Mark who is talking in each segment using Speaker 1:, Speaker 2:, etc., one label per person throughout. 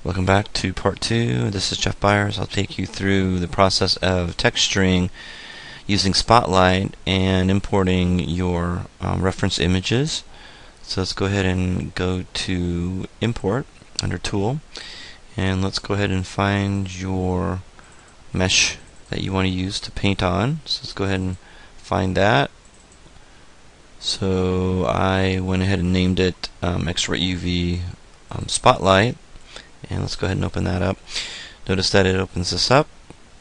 Speaker 1: Welcome back to part 2. This is Jeff Byers. I'll take you through the process of texturing using Spotlight and importing your reference images. So let's go ahead and go to Import under Tool, and let's go ahead and find your mesh that you want to use to paint on. So let's go ahead and find that. So I went ahead and named it X-Ray UV Spotlight. And let's go ahead and open that up. Notice that it opens this up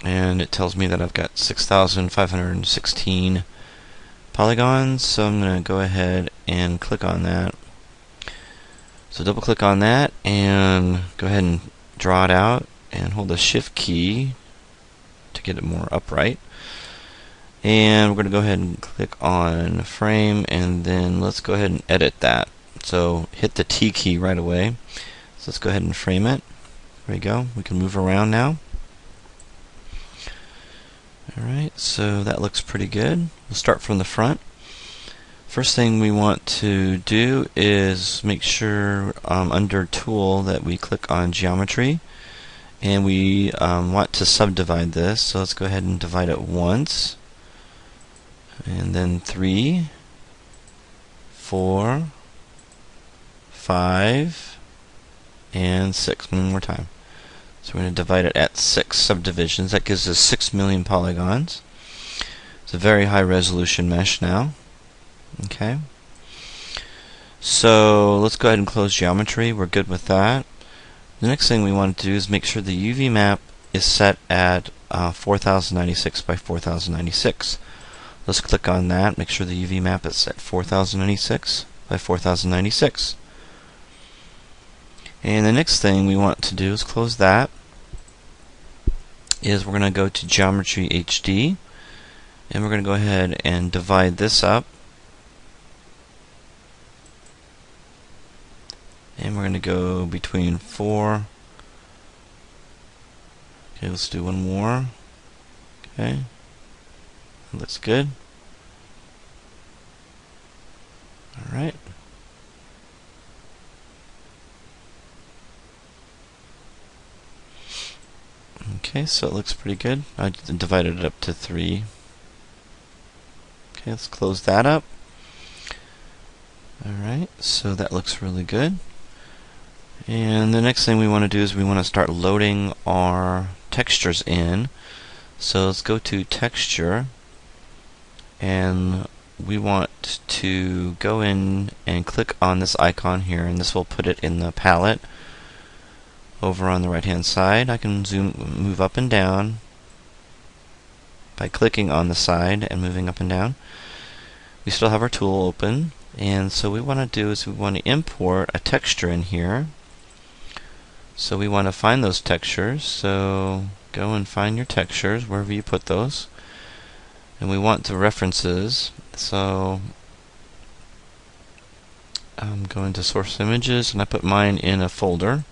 Speaker 1: and it tells me that I've got 6,516 polygons, so I'm going to go ahead and click on that. So double click on that and go ahead and draw it out and hold the shift key to get it more upright. And we're going to go ahead and click on frame, and then let's go ahead and edit that. So hit the T key right away. So let's go ahead and frame it. There we go. We can move around now. Alright, so that looks pretty good. We'll start from the front. First thing we want to do is make sure under Tool that we click on Geometry, and we want to subdivide this. So let's go ahead and divide it once, and then 3, 4, 5, and 6. One more time. So we're going to divide it at 6 subdivisions. That gives us 6 million polygons. It's a very high resolution mesh now. Okay. So let's go ahead and close geometry. We're good with that. The next thing we want to do is make sure the UV map is set at 4096 by 4096. Let's click on that. Make sure the UV map is set 4096 by 4096. And the next thing we want to do is close that. We're going to go to Geometry HD, and we're going to go ahead and divide this up. And we're going to go between 4. Okay, let's do one more. Okay, that looks good. Alright. Okay, so it looks pretty good. I divided it up to 3. Okay, let's close that up. Alright, so that looks really good. And the next thing we want to do is we want to start loading our textures in. So let's go to Texture, and we want to go in and click on this icon here, and this will put it in the palette. Over on the right hand side, I can move up and down by clicking on the side and moving up and down. We still have our tool open, and so what we want to do is we want to import a texture in here. So we want to find those textures, so go and find your textures wherever you put those, and we want the references. So I'm going to source images, and I put mine in a folder.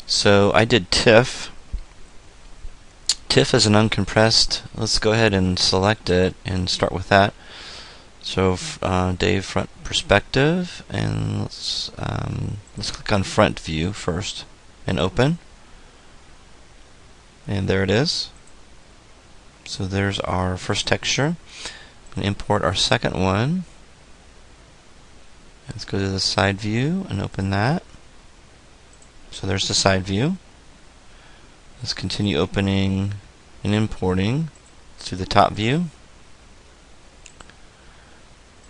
Speaker 1: So I did TIFF. TIFF is an uncompressed. Let's go ahead and select it and start with that. So Dave front perspective, and let's click on front view first and open. And there it is. So there's our first texture. And import our second one. Let's go to the side view and open that. So there's the side view. Let's continue opening and importing to the top view.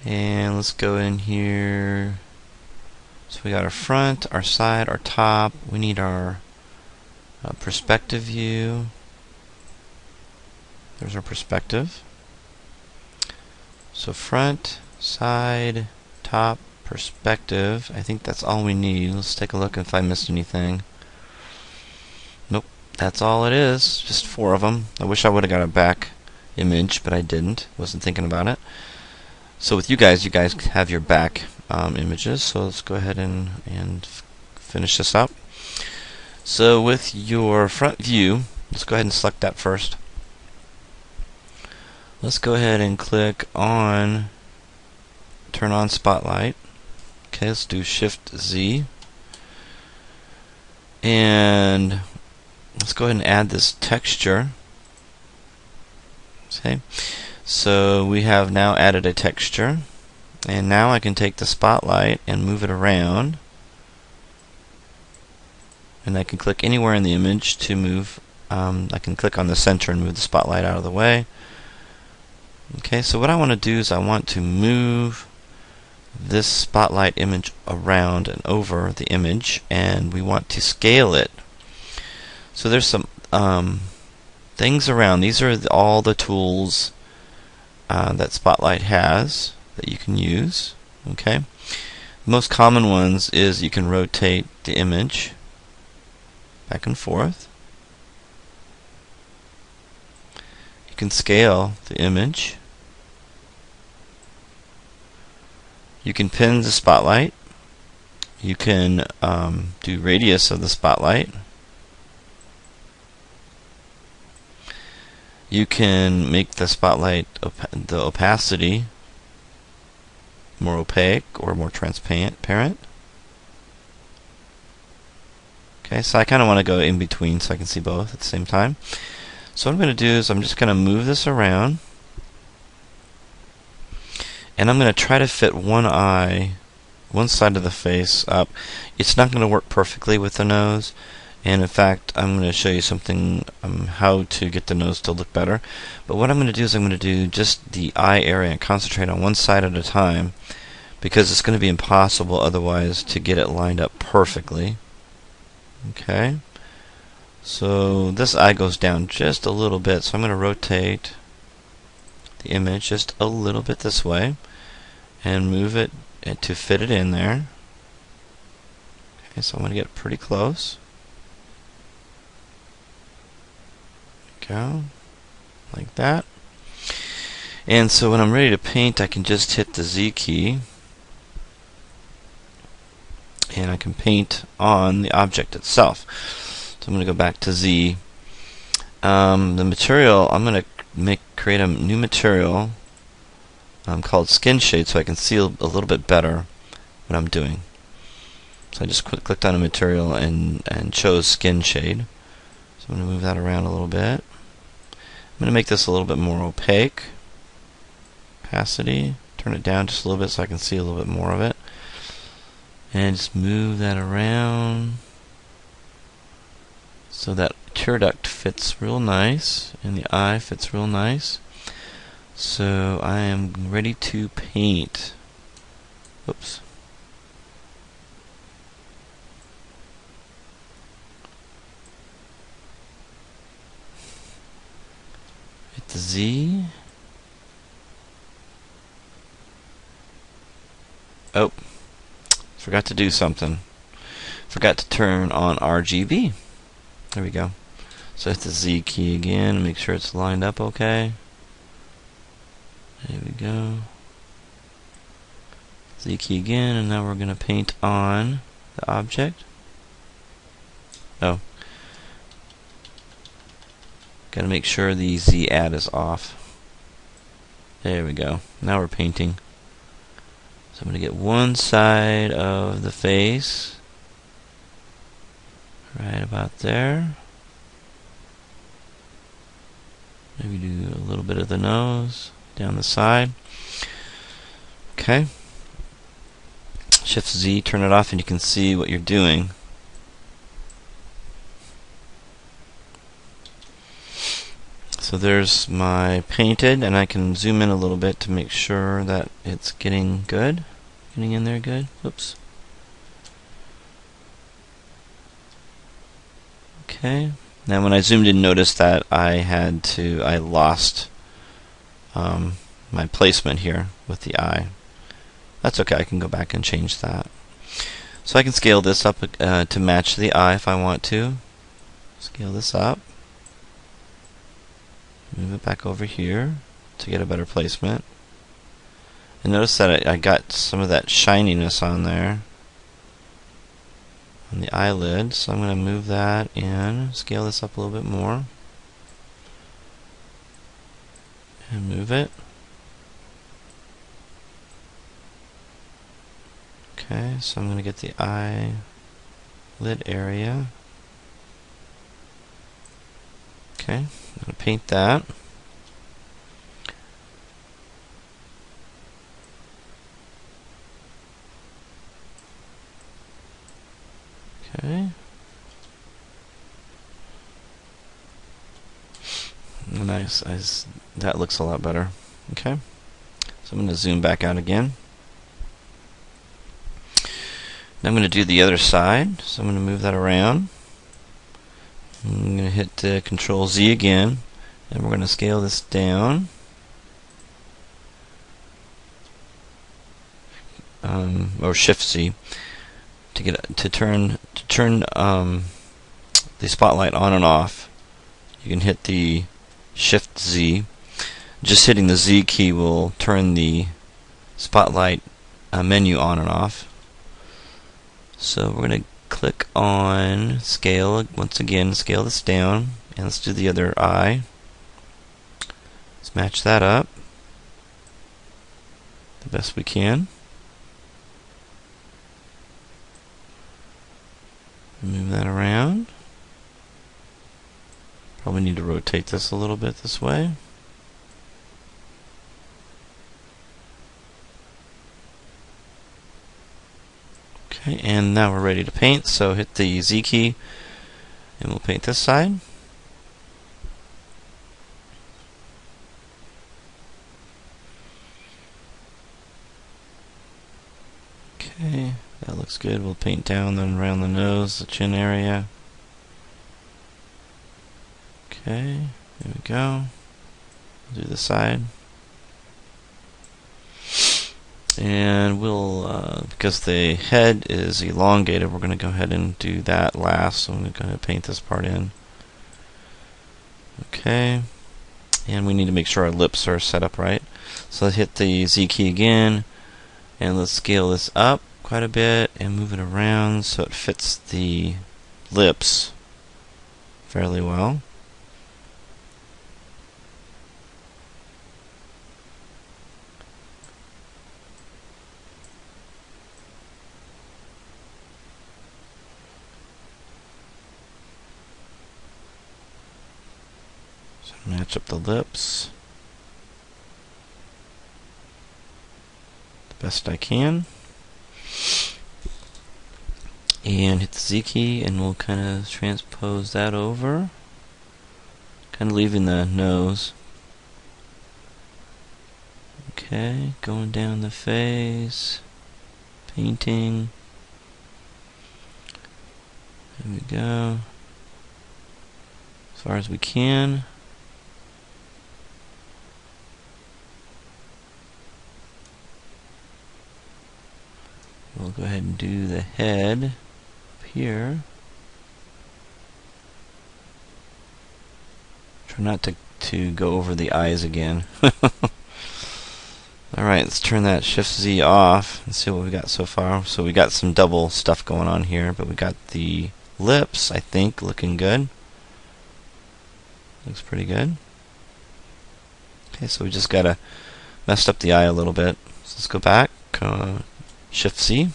Speaker 1: And let's go in here. So we got our front, our side, our top. We need our perspective view. There's our perspective. So front, side, top, perspective. I think that's all we need. Let's take a look if I missed anything. Nope, that's all it is. Just 4 of them. I wish I would have got a back image, but I didn't. Wasn't thinking about it. So with you guys have your back images. So let's go ahead and finish this up. So with your front view, let's go ahead and select that first. Let's go ahead and click on Turn on Spotlight. Okay, let's do Shift Z. And let's go ahead and add this texture. Okay, so we have now added a texture, and now I can take the spotlight and move it around, and I can click anywhere in the image to move. I can click on the center and move the spotlight out of the way. Okay, so what I want to do is I want to move this spotlight image around and over the image, and we want to scale it. So there's some things around. These are all the tools that Spotlight has that you can use. Okay, the most common ones is you can rotate the image back and forth. You can scale the image. You can pin the spotlight. You can do radius of the spotlight. You can make the spotlight the opacity more opaque or more transparent. Okay, so I kind of want to go in between so I can see both at the same time. So what I'm going to do is I'm just going to move this around, and I'm going to try to fit one eye, one side of the face up. It's not going to work perfectly with the nose, and in fact I'm going to show you something how to get the nose to look better. But what I'm going to do is I'm going to do just the eye area and concentrate on one side at a time, because it's going to be impossible otherwise to get it lined up perfectly. Okay, so this eye goes down just a little bit, so I'm going to rotate the image just a little bit this way and move it to fit it in there. Okay, so I'm going to get pretty close. Go like that. And so when I'm ready to paint, I can just hit the Z key, and I can paint on the object itself. So I'm going to go back to Z. The material, I'm going to create a new material called Skin Shade, so I can see a little bit better what I'm doing. So I just clicked on a material and chose Skin Shade. So I'm going to move that around a little bit. I'm going to make this a little bit more opaque. Opacity, turn it down just a little bit so I can see a little bit more of it. And just move that around so that tear duct fits real nice and the eye fits real nice. So I am ready to paint. Oops. Hit the Z. Oh, forgot to do something. Forgot to turn on RGB. There we go. So hit the Z key again and make sure it's lined up okay. There we go. Z key again, and now we're going to paint on the object. Oh. Got to make sure the Z add is off. There we go. Now we're painting. So I'm going to get one side of the face right about there. Maybe do a little bit of the nose down the side. Okay. Shift Z, turn it off, and you can see what you're doing. So there's my painted, and I can zoom in a little bit to make sure that it's getting good. Getting in there good. Whoops. Okay. Now when I zoomed in, notice that I lost my placement here with the eye. That's okay, I can go back and change that. So I can scale this up to match the eye if I want to. Scale this up. Move it back over here to get a better placement. And notice that I got some of that shininess on there on the eyelid, so I'm going to move that in, scale this up a little bit more, and move it. Okay, so I'm going to get the eyelid area, Okay, I'm going to paint that. Okay. Nice. That looks a lot better. Okay. So I'm going to zoom back out again. Now I'm going to do the other side. So I'm going to move that around. I'm going to hit Control Z again, and we're going to scale this down. Or Shift Z to turn the spotlight on and off. You can hit the Shift Z. Just hitting the Z key will turn the spotlight menu on and off. So we're going to click on scale once again, scale this down, and let's do the other eye. Let's match that up the best we can. Move that around. Probably need to rotate this a little bit this way. Okay, and now we're ready to paint, so hit the Z key and we'll paint this side. Okay, that looks good. We'll paint down then around the nose, the chin area. Okay, there we go. We'll do the side. And we'll, because the head is elongated, we're going to go ahead and do that last. So I'm going to paint this part in. Okay. And we need to make sure our lips are set up right. So let's hit the Z key again. And let's scale this up quite a bit and move it around so it fits the lips fairly well. So match up the lips the best I can. And hit the Z key and we'll kind of transpose that over. Kind of leaving the nose. Okay, going down the face. Painting. There we go. As far as we can. We'll go ahead and do the head up here. Try not to go over the eyes again. Alright, let's turn that Shift Z off and see what we got so far. So we got some double stuff going on here, but we got the lips, I think, looking good. Looks pretty good. Okay, so we just gotta messed up the eye a little bit. So let's go back. Shift Z.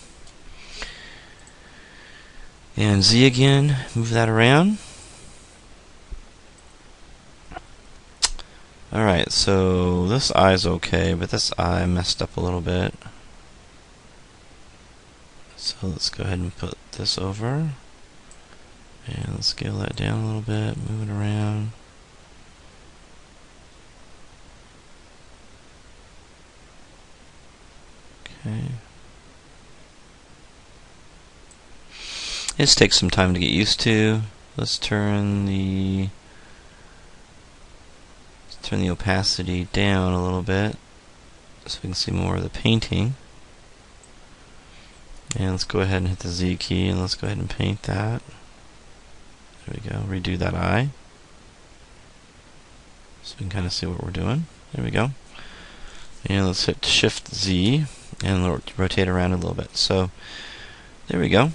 Speaker 1: And Z again, move that around. Alright, so this eye's okay, but this eye messed up a little bit. So let's go ahead and put this over. And let's scale that down a little bit, move it around. Okay. This takes some time to get used to. Let's turn the opacity down a little bit so we can see more of the painting. And let's go ahead and hit the Z key and let's go ahead and paint that. There we go. Redo that eye so we can kind of see what we're doing. There we go. And let's hit Shift Z and rotate around a little bit. So there we go.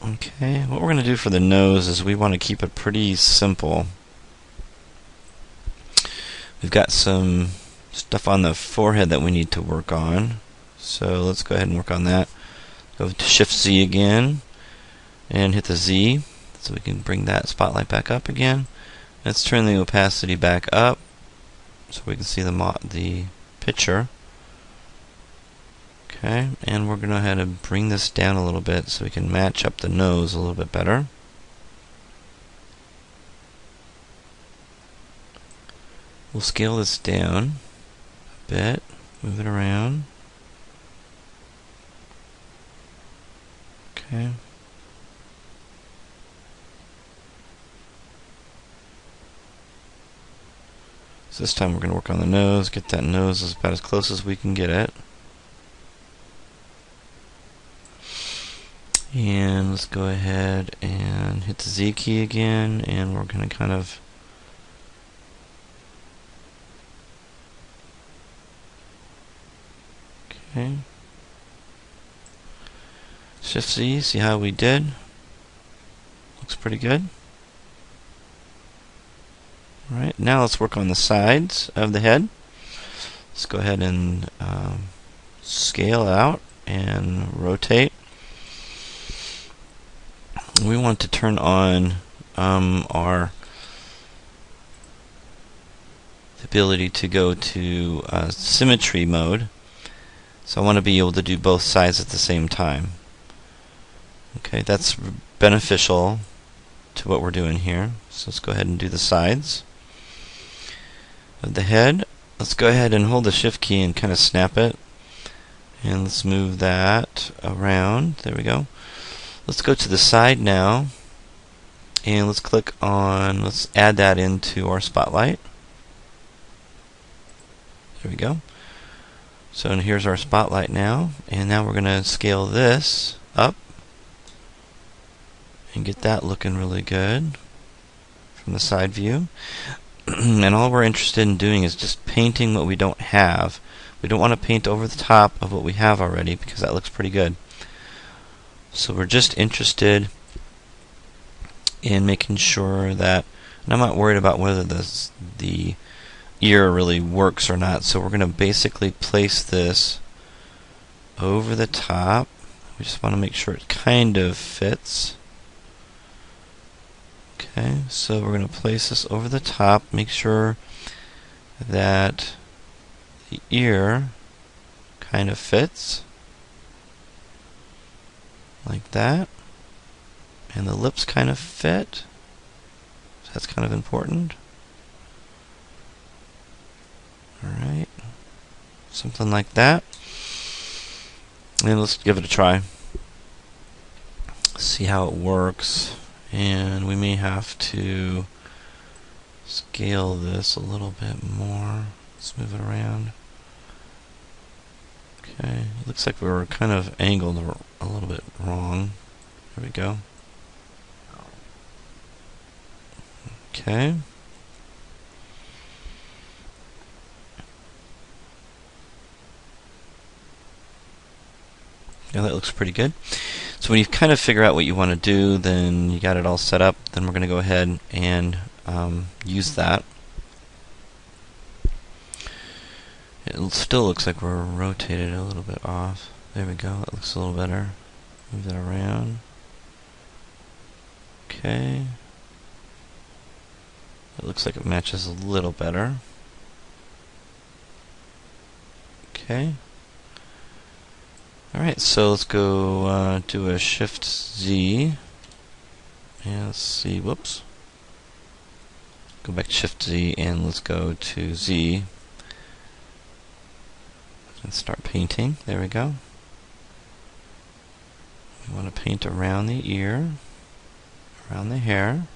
Speaker 1: Okay, what we're going to do for the nose is we want to keep it pretty simple. We've got some stuff on the forehead that we need to work on. So let's go ahead and work on that. Go to Shift Z again and hit the Z. So we can bring that spotlight back up again. Let's turn the opacity back up so we can see the picture. Okay, and we're going to go ahead and bring this down a little bit so we can match up the nose a little bit better. We'll scale this down a bit, move it around. Okay. So this time we're going to work on the nose, get that nose about as close as we can get it. And let's go ahead and hit the Z key again, and we're going to kind of okay. Shift Z, see how we did? Looks pretty good. Alright, now let's work on the sides of the head. Let's go ahead and scale out and rotate. We want to turn on our ability to go to symmetry mode. So I want to be able to do both sides at the same time. Okay, that's beneficial to what we're doing here. So let's go ahead and do the sides of the head. Let's go ahead and hold the shift key and kind of snap it. And let's move that around. There we go. Let's go to the side now. And let's click on, let's add that into our spotlight. There we go. So and here's our spotlight now. And now we're going to scale this up and get that looking really good from the side view. And all we're interested in doing is just painting what we don't have. We don't want to paint over the top of what we have already because that looks pretty good. So we're just interested in making sure that, and I'm not worried about whether the ear really works or not, so we're going to basically place this over the top. We just want to make sure it kind of fits. Okay, so we're going to place this over the top, make sure that the ear kind of fits like that, and the lips kind of fit, so that's kind of important. Alright, something like that, and let's give it a try, see how it works. And we may have to scale this a little bit more. Let's move it around. Okay, it looks like we were kind of angled a little bit wrong. There we go. Okay. Yeah, that looks pretty good. So when you kind of figure out what you want to do, then you got it all set up, then we're going to go ahead and use that. It still looks like we're rotated a little bit off. There we go, that looks a little better. Move that around. Okay. It looks like it matches a little better. Okay. Alright, so let's go do a Shift Z. And let's see, whoops. Go back to Shift Z and let's go to Z. And start painting. There we go. We want to paint around the ear, around the hair,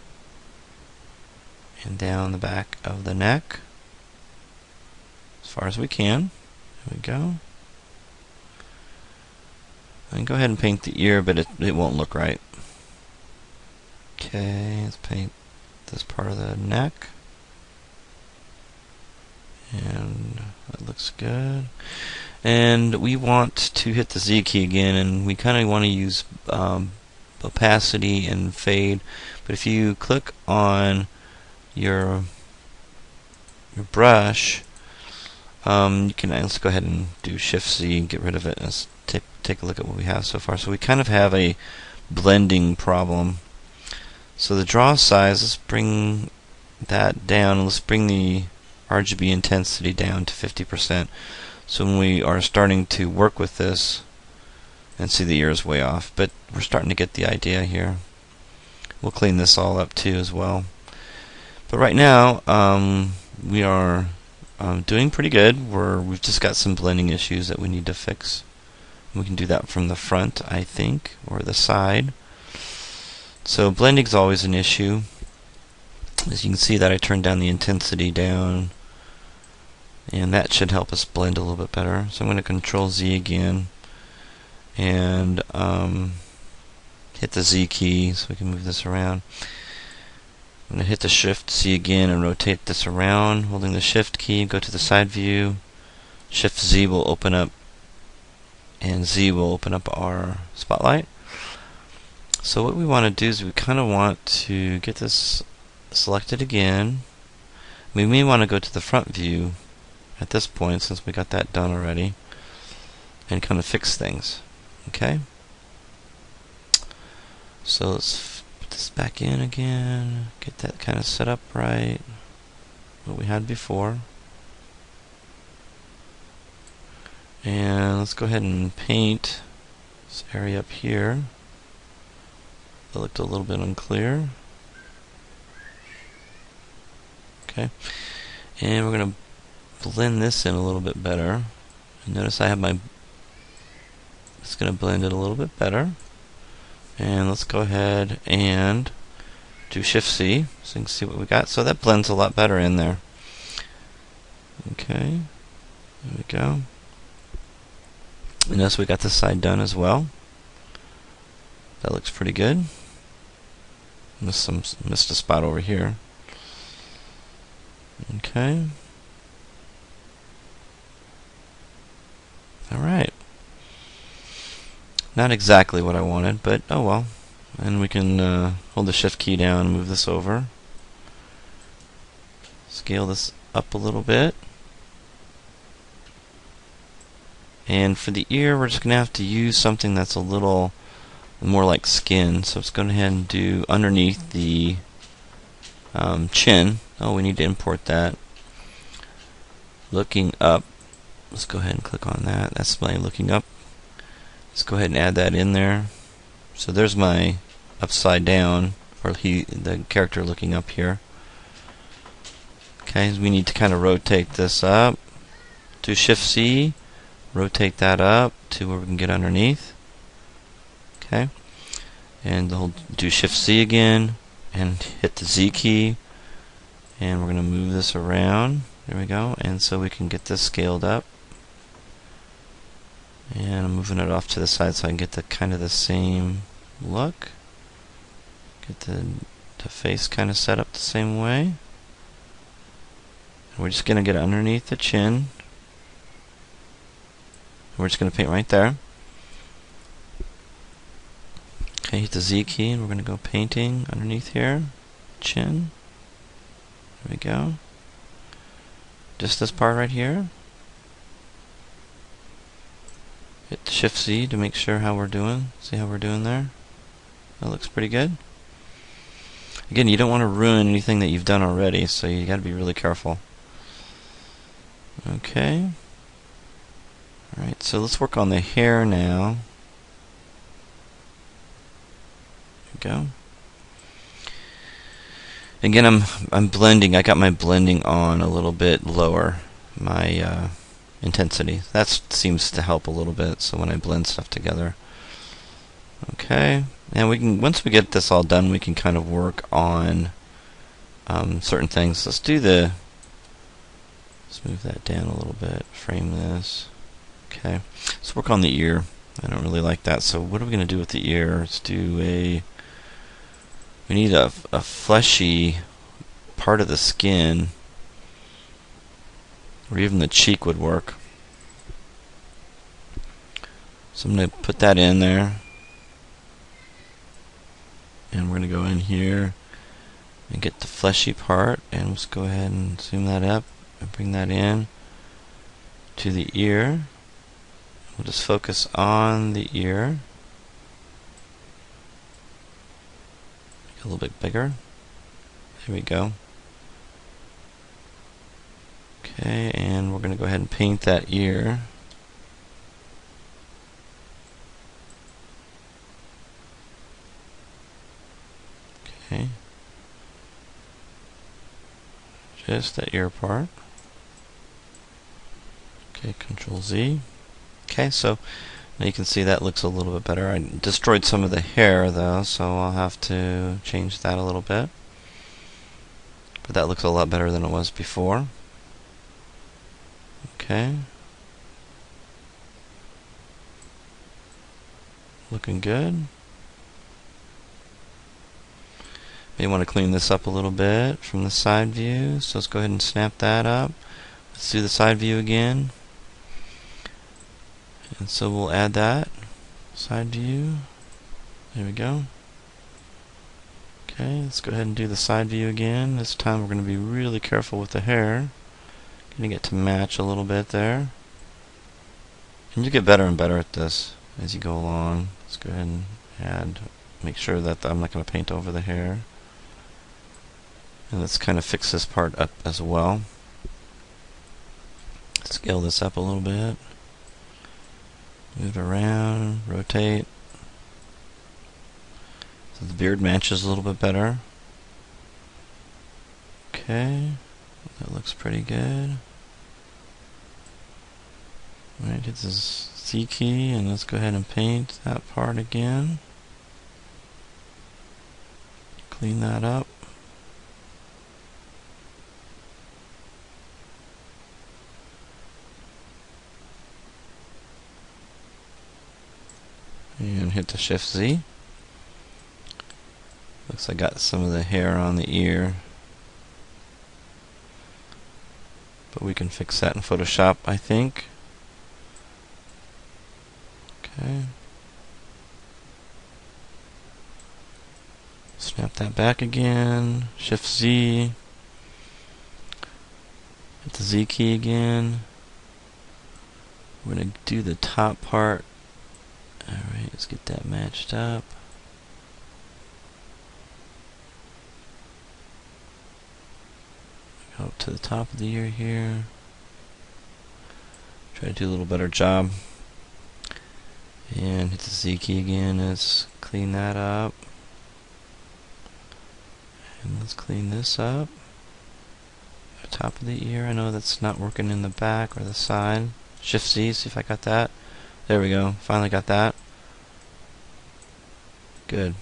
Speaker 1: and down the back of the neck as far as we can. There we go. And go ahead and paint the ear, but it won't look right. Okay, let's paint this part of the neck. And that looks good. And we want to hit the Z key again, and we kind of want to use opacity and fade. But if you click on your brush, you can, let's go ahead and do Shift Z and get rid of it. Let's take a look at what we have so far. So we kind of have a blending problem. So the draw size, let's bring that down. Let's bring the RGB intensity down to 50%. So when we are starting to work with this, and see the ear is way off, but we're starting to get the idea here. We'll clean this all up too as well. But right now, we are doing pretty good. We've just got some blending issues that we need to fix. We can do that from the front, I think, or the side. So blending is always an issue. As you can see that I turned down the intensity down, and that should help us blend a little bit better. So I'm going to Control Z again and hit the Z key so we can move this around. I'm going to hit the Shift C again and rotate this around, holding the Shift key, go to the side view. Shift Z will open up, and Z will open up our spotlight. So what we want to do is we kind of want to get this selected again. We may want to go to the front view at this point, since we got that done already, and kind of fix things. Okay? So let's put this back in again, get that kind of set up right, what we had before. And let's go ahead and paint this area up here. It looked a little bit unclear. Okay. And we're going to blend this in a little bit better. And notice I have my... It's going to blend it a little bit better. And let's go ahead and do Shift C so you can see what we got. So that blends a lot better in there. Okay. There we go. And notice we got this side done as well. That looks pretty good. Missed a spot over here. Okay. Alright. Not exactly what I wanted, but oh well. And we can hold the Shift key down and move this over. Scale this up a little bit. And for the ear, we're just going to have to use something that's a little more like skin. So let's go ahead and do underneath the chin. Oh, we need to import that. Looking up. Let's go ahead and click on that. That's my looking up. Let's go ahead and add that in there. So there's my upside down, or the character looking up here. Okay, we need to kind of rotate this up. Do Shift C. Rotate that up to where we can get underneath. Okay, and we'll do Shift C again and hit the Z key, and we're going to move this around. There we go. And so we can get this scaled up. And I'm moving it off to the side so I can get the kind of the same look. Get the face kind of set up the same way. And we're just going to get underneath the chin. We're just going to paint right there. Okay, hit the Z key and we're going to go painting underneath here. Chin. There we go. Just this part right here. Hit Shift C to make sure how we're doing. See how we're doing there? That looks pretty good. Again, you don't want to ruin anything that you've done already, so you got to be really careful. Okay. Alright, so let's work on the hair now. There we go. Again, I'm blending. I got my blending on a little bit lower. My intensity. That seems to help a little bit. So when I blend stuff together. Okay, and we can, once we get this all done, we can kind of work on certain things. Let's move that down a little bit. Frame this. Okay, let's work on the ear. I don't really like that. So what are we going to do with the ear? Let's do we need a fleshy part of the skin, or even the cheek would work. So I'm going to put that in there. And we're going to go in here and get the fleshy part, and let's go ahead and zoom that up and bring that in to the ear. We'll just focus on the ear. a little bit bigger. There we go. Okay, and we're going to go ahead and paint that ear. Okay. Just that ear part. Okay, Control Z. Okay, so now you can see that looks a little bit better. I destroyed some of the hair though, so I'll have to change that a little bit. But that looks a lot better than it was before. Okay. Looking good. May want to clean this up a little bit from the side view, so let's go ahead and snap that up. Let's do the side view again. And so we'll add that side view. There we go. Okay, let's go ahead and do the side view again. This time we're going to be really careful with the hair. Getting it to match a little bit there. And you get better and better at this as you go along. Let's go ahead and make sure that I'm not going to paint over the hair. And let's kind of fix this part up as well. Scale this up a little bit. Move it around, rotate. So the beard matches a little bit better. Okay, that looks pretty good. Alright, hit the Z key and let's go ahead and paint that part again. Clean that up. And hit the Shift Z. Looks like I got some of the hair on the ear. But we can fix that in Photoshop, I think. Okay. Snap that back again. Shift Z. Hit the Z key again. We're going to do the top part. Alright, let's get that matched up. Go up to the top of the ear here. Try to do a little better job. And hit the Z key again. Let's clean that up. And let's clean this up. The top of the ear. I know that's not working in the back or the side. Shift Z, see if I got that. There we go. Finally got that. Good.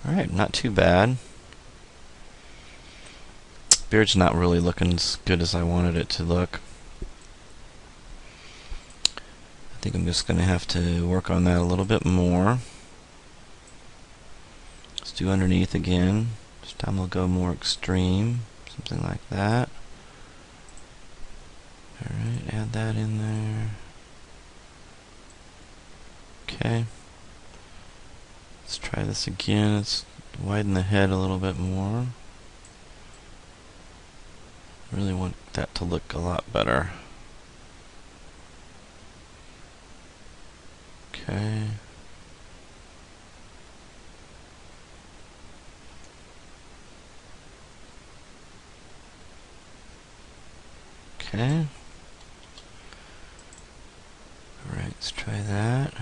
Speaker 1: Alright, not too bad. Beard's not really looking as good as I wanted it to look. I think I'm just going to have to work on that a little bit more. Let's do underneath again. This time we'll go more extreme. Something like that. Alright, add that in there. Okay. Let's try this again. Let's widen the head a little bit more. Really want that to look a lot better. Okay. Okay. Alright, let's try that.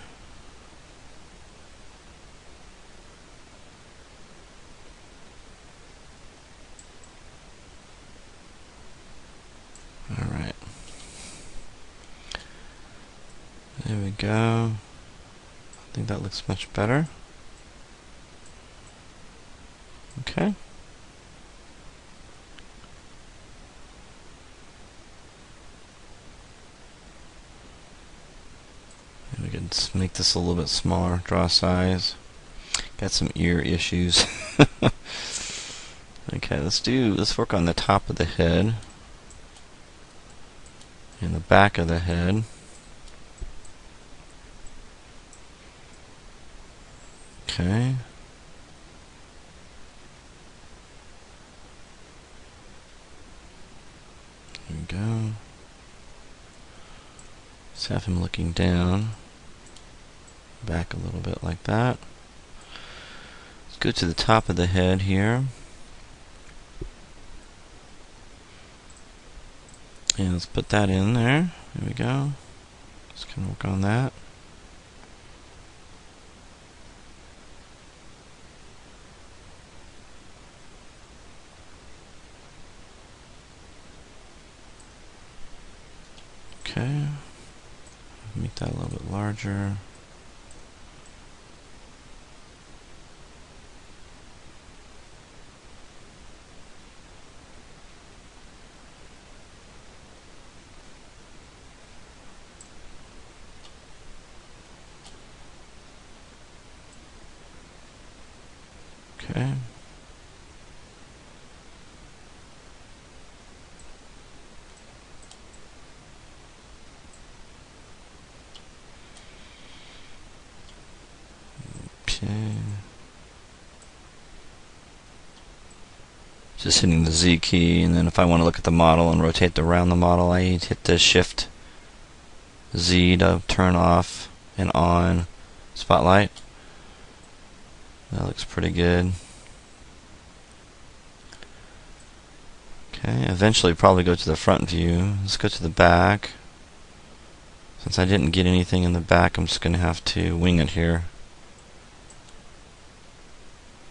Speaker 1: Alright. There we go. I think that looks much better. Okay. And we can make this a little bit smaller, draw size. Got some ear issues. Okay, let's work on the top of the head and the back of the head. Okay. There we go. Let's have him looking down. Back a little bit like that. Let's go to the top of the head here. And let's put that in there. There we go. Just gonna work on that. Okay. Make that a little bit larger. Okay. Okay. Just hitting the Z key, and then if I want to look at the model and rotate around the model, I hit the Shift Z to turn off and on spotlight. That looks pretty good. Okay, eventually probably go to the front view. Let's go to the back. Since I didn't get anything in the back, I'm just going to have to wing it here.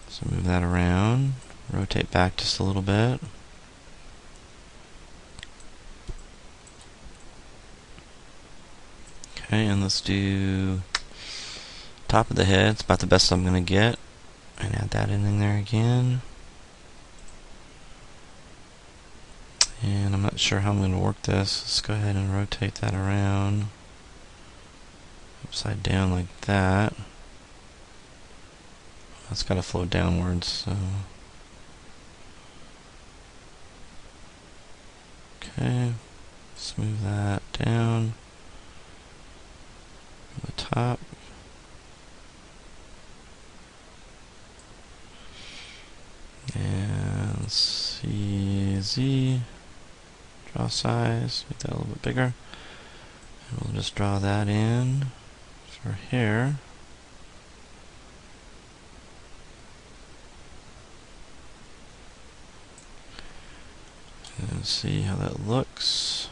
Speaker 1: So move that around, rotate back just a little bit. Okay, and let's do top of the head. It's about the best I'm going to get. And add that in there again. And I'm not sure how I'm going to work this. Let's go ahead and rotate that around. Upside down like that. That's got to flow downwards, so. Okay. Smooth that down. The top. And let's see, Z. Draw size, make that a little bit bigger. And we'll just draw that in for here. And see how that looks.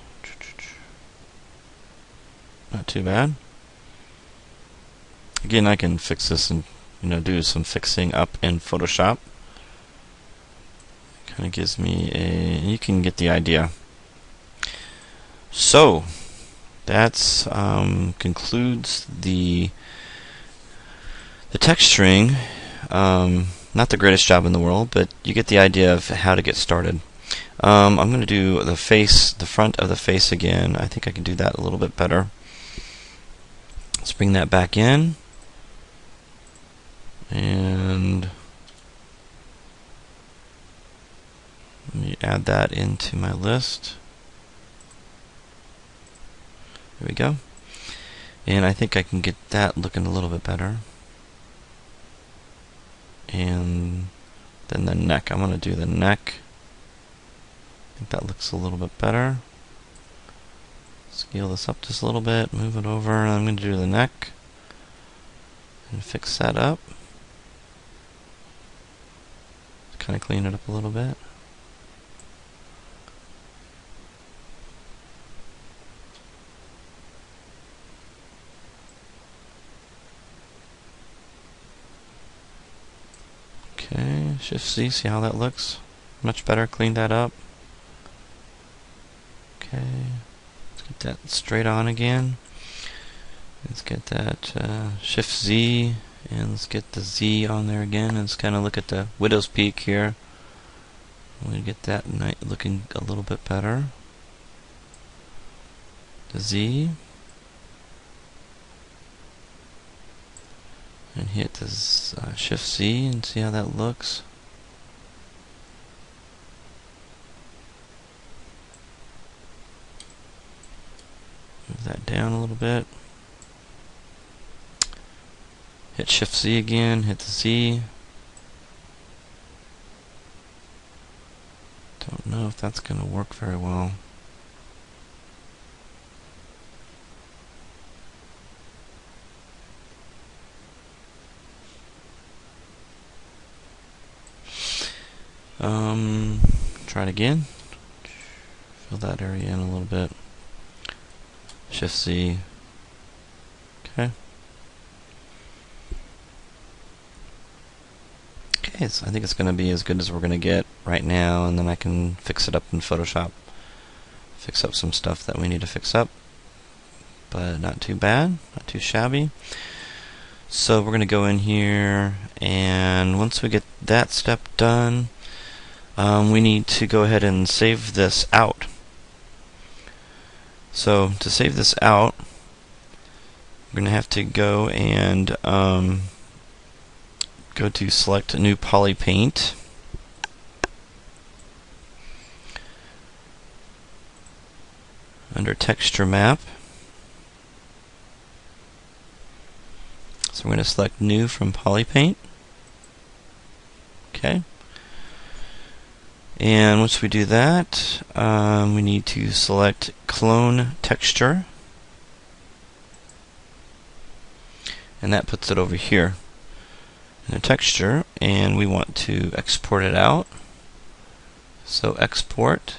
Speaker 1: Not too bad. Again, I can fix this and do some fixing up in Photoshop. Kind of gives me you can get the idea. So that's concludes the texturing. Not the greatest job in the world, but you get the idea of how to get started. I'm going to do the face, the front of the face again. I think I can do that a little bit better. Let's bring that back in. And let me add that into my list. There we go. And I think I can get that looking a little bit better. And then the neck. I'm going to do the neck. I think that looks a little bit better. Scale this up just a little bit, move it over, and I'm going to do the neck. And fix that up. Kind of clean it up a little bit. Okay, Shift C, see how that looks? Much better, clean that up. Okay, let's get that straight on again. Let's get that Shift Z, and let's get the Z on there again. Let's kind of look at the widow's peak here. We'll get that looking a little bit better. The Z. And hit this Shift Z and see how that looks. Move that down a little bit. Hit Shift Z again, hit the Z. Don't know if that's going to work very well. Try it again. Fill that area in a little bit. Shift Z. Okay. Okay, so I think it's going to be as good as we're going to get right now, and then I can fix it up in Photoshop. Fix up some stuff that we need to fix up, but not too bad, not too shabby. So we're going to go in here, and once we get that step done, we need to go ahead and save this out. So to save this out, we're going to have to go and go to select new poly paint. Under texture map. So we're going to select new from poly paint. Okay. And once we do that, we need to select clone texture. And that puts it over here in the texture, and we want to export it out. So export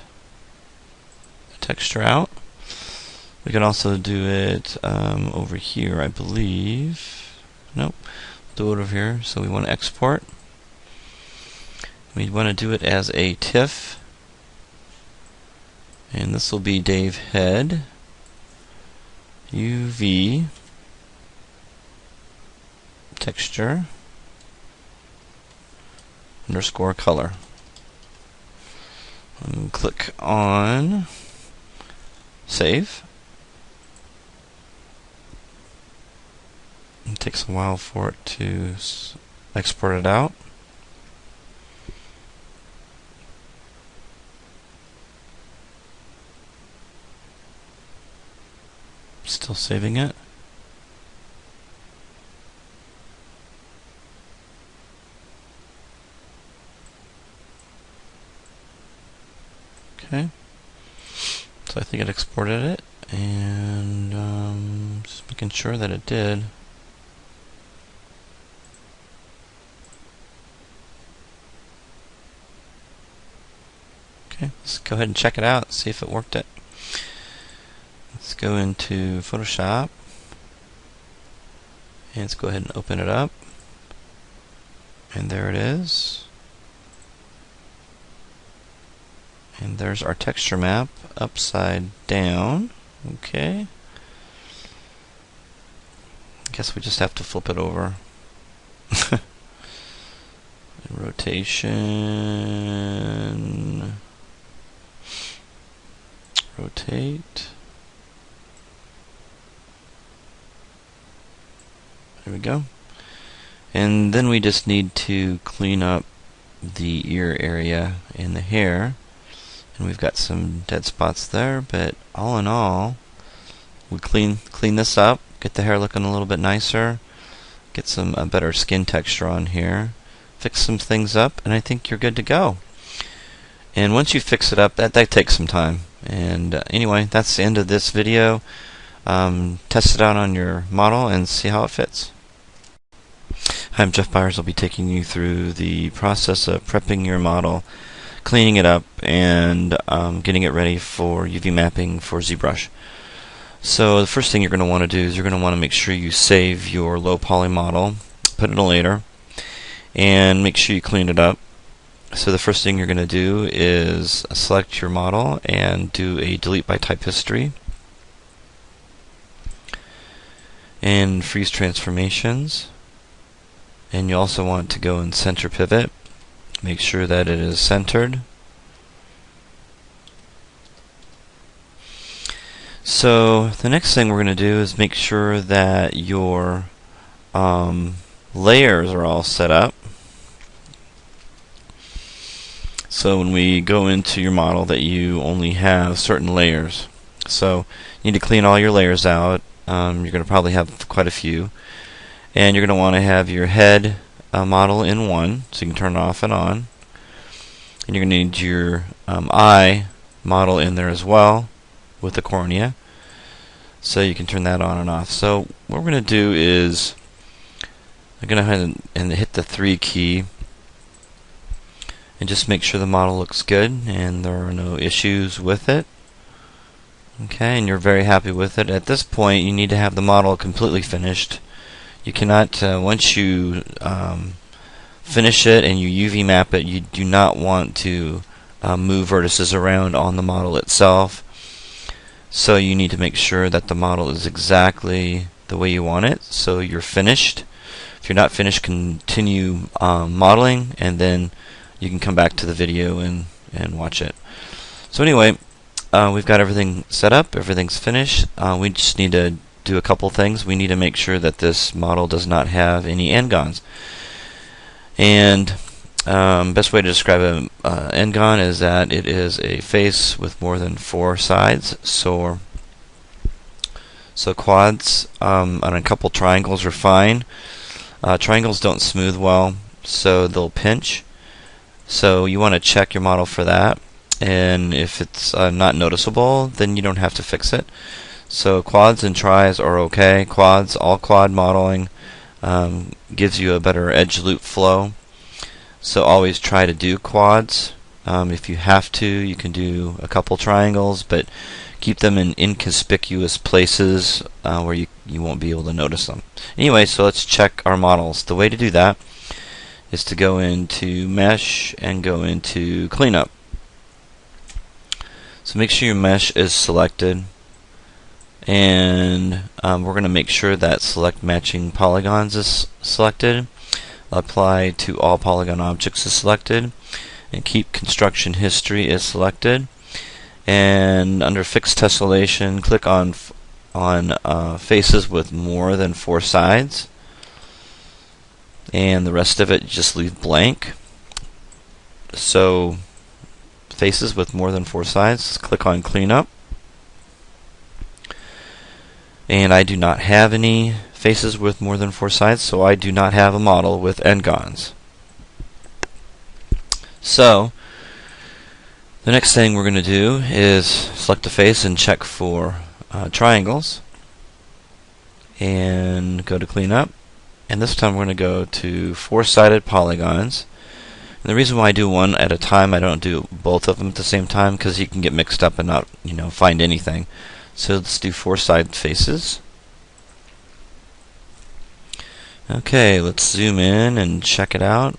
Speaker 1: the texture out. We can also do it over here, I believe. Nope. Do it over here. So we want to export. We want to do it as a TIFF. And this will be Dave Head. UV. Texture. Underscore color. And click on Save. It takes a while for it to export it out. Still saving it. Okay. So I think it exported it, and just making sure that it did. Okay, let's go ahead and check it out, see if it worked it. Let's go into Photoshop, and let's go ahead and open it up. And there it is. And there's our texture map upside down. Okay. I guess we just have to flip it over. Rotation. Rotate. There we go. And then we just need to clean up the ear area and the hair. And we've got some dead spots there, but all in all, we clean this up, get the hair looking a little bit nicer, get some better skin texture on here, fix some things up, and I think you're good to go. And once you fix it up, that takes some time. And anyway, that's the end of this video. Test it out on your model and see how it fits. Hi, I'm Jeff Byers. I'll be taking you through the process of prepping your model, cleaning it up, and getting it ready for UV mapping for ZBrush. So the first thing you're going to want to do is you're going to want to make sure you save your low poly model, put it in later, and make sure you clean it up. So the first thing you're going to do is select your model and do a delete by type history and freeze transformations. And you also want to go and center pivot. Make sure that it is centered. So the next thing we're going to do is make sure that your layers are all set up. So when we go into your model that you only have certain layers. So you need to clean all your layers out. You're going to probably have quite a few. And you're going to want to have your head model in one, so you can turn it off and on. And you're going to need your eye model in there as well with the cornea, so you can turn that on and off. So what we're going to do is I'm going to go ahead and hit the 3 key, and just make sure the model looks good and there are no issues with it. Okay, and you're very happy with it. At this point, you need to have the model completely finished. You cannot, once you finish it and you UV map it, you do not want to move vertices around on the model itself. So you need to make sure that the model is exactly the way you want it, so you're finished. If you're not finished, continue modeling, and then you can come back to the video and watch it. So anyway, we've got everything set up, everything's finished. We just need to do a couple things. We need to make sure that this model does not have any n-gons. And best way to describe an n-gon is that it is a face with more than 4 sides. So quads on a couple triangles are fine. Triangles don't smooth well, so they'll pinch. So you want to check your model for that. And if it's not noticeable, then you don't have to fix it. So quads and tris are okay. Quads, all quad modeling gives you a better edge loop flow. So always try to do quads. If you have to, you can do a couple triangles, but keep them in inconspicuous places where you won't be able to notice them. Anyway, so let's check our models. The way to do that is to go into Mesh and go into Cleanup. So make sure your mesh is selected, and we're going to make sure that Select Matching Polygons is selected. Apply to All Polygon Objects is selected, and Keep Construction History is selected. And under Fixed Tessellation, click on faces with more than 4 sides, and the rest of it just leave blank. So faces with more than 4 sides, click on Cleanup. And I do not have any faces with more than 4 sides, so I do not have a model with n-gons. So the next thing we're going to do is select a face and check for triangles, and go to Cleanup. And this time we're going to go to 4-sided polygons. And the reason why I do one at a time, I don't do both of them at the same time, because you can get mixed up and not, find anything. So let's do 4-sided faces. Okay, let's zoom in and check it out.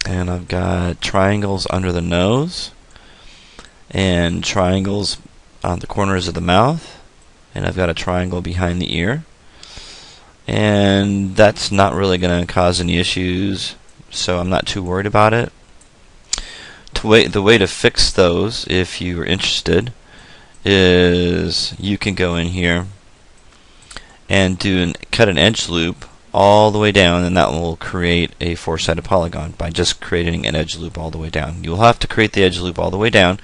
Speaker 1: And I've got triangles under the nose, and triangles on the corners of the mouth, and I've got a triangle behind the ear. And that's not really going to cause any issues, so I'm not too worried about it. The way to fix those, if you're interested, is you can go in here and cut an edge loop all the way down, and that will create a 4-sided polygon by just creating an edge loop all the way down. You'll have to create the edge loop all the way down,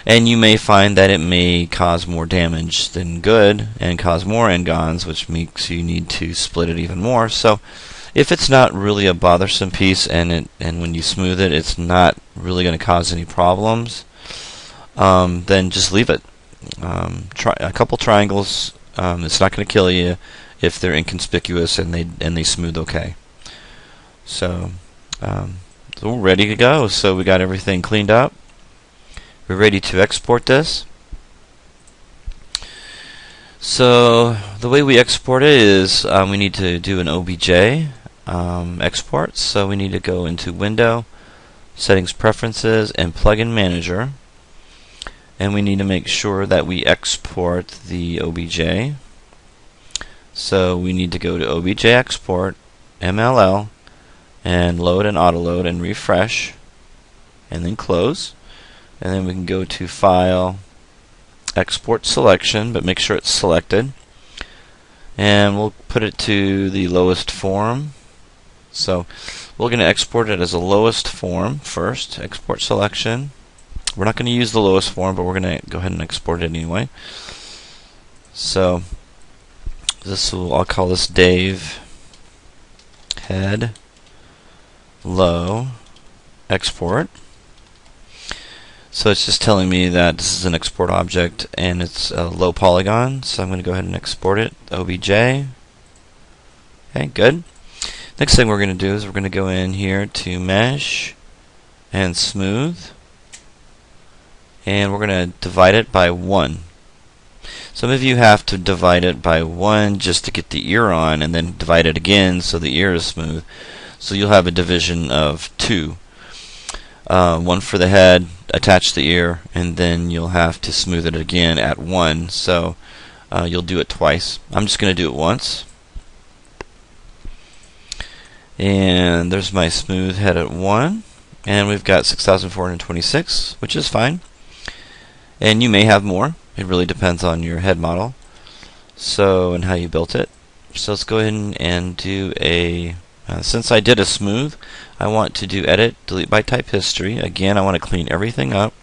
Speaker 1: and you may find that it may cause more damage than good and cause more n-gons, which makes you need to split it even more. So if it's not really a bothersome piece, and when you smooth it, it's not really going to cause any problems, then just leave it. Try a couple triangles. It's not going to kill you if they're inconspicuous and they smooth okay. So we're ready to go. So we got everything cleaned up. We're ready to export this. So the way we export it is we need to do an OBJ export. So we need to go into Window, Settings, Preferences, and Plugin Manager. And we need to make sure that we export the OBJ. So we need to go to OBJ Export, MLL, and Load and Autoload and refresh, and then close. And then we can go to File, Export Selection, but make sure it's selected. And we'll put it to the lowest form. So we're going to export it as a lowest form first. Export Selection. We're not going to use the lowest form, but we're going to go ahead and export it anyway. So I'll call this Dave Head Low Export. So it's just telling me that this is an export object and it's a low polygon, so I'm going to go ahead and export it, OBJ. Okay, good. Next thing we're going to do is we're going to go in here to Mesh, and smooth, and we're going to divide it by 1. Some of you have to divide it by 1 just to get the ear on, and then divide it again so the ear is smooth. So you'll have a division of 2. 1 for the head, attach the ear, and then you'll have to smooth it again at 1. So you'll do it twice. I'm just going to do it once. And there's my smooth head at 1. And we've got 6,426, which is fine. And you may have more. It really depends on your head model, and how you built it. So let's go ahead and do a, since I did a smooth, I want to do edit, delete by type history. Again, I want to clean everything up.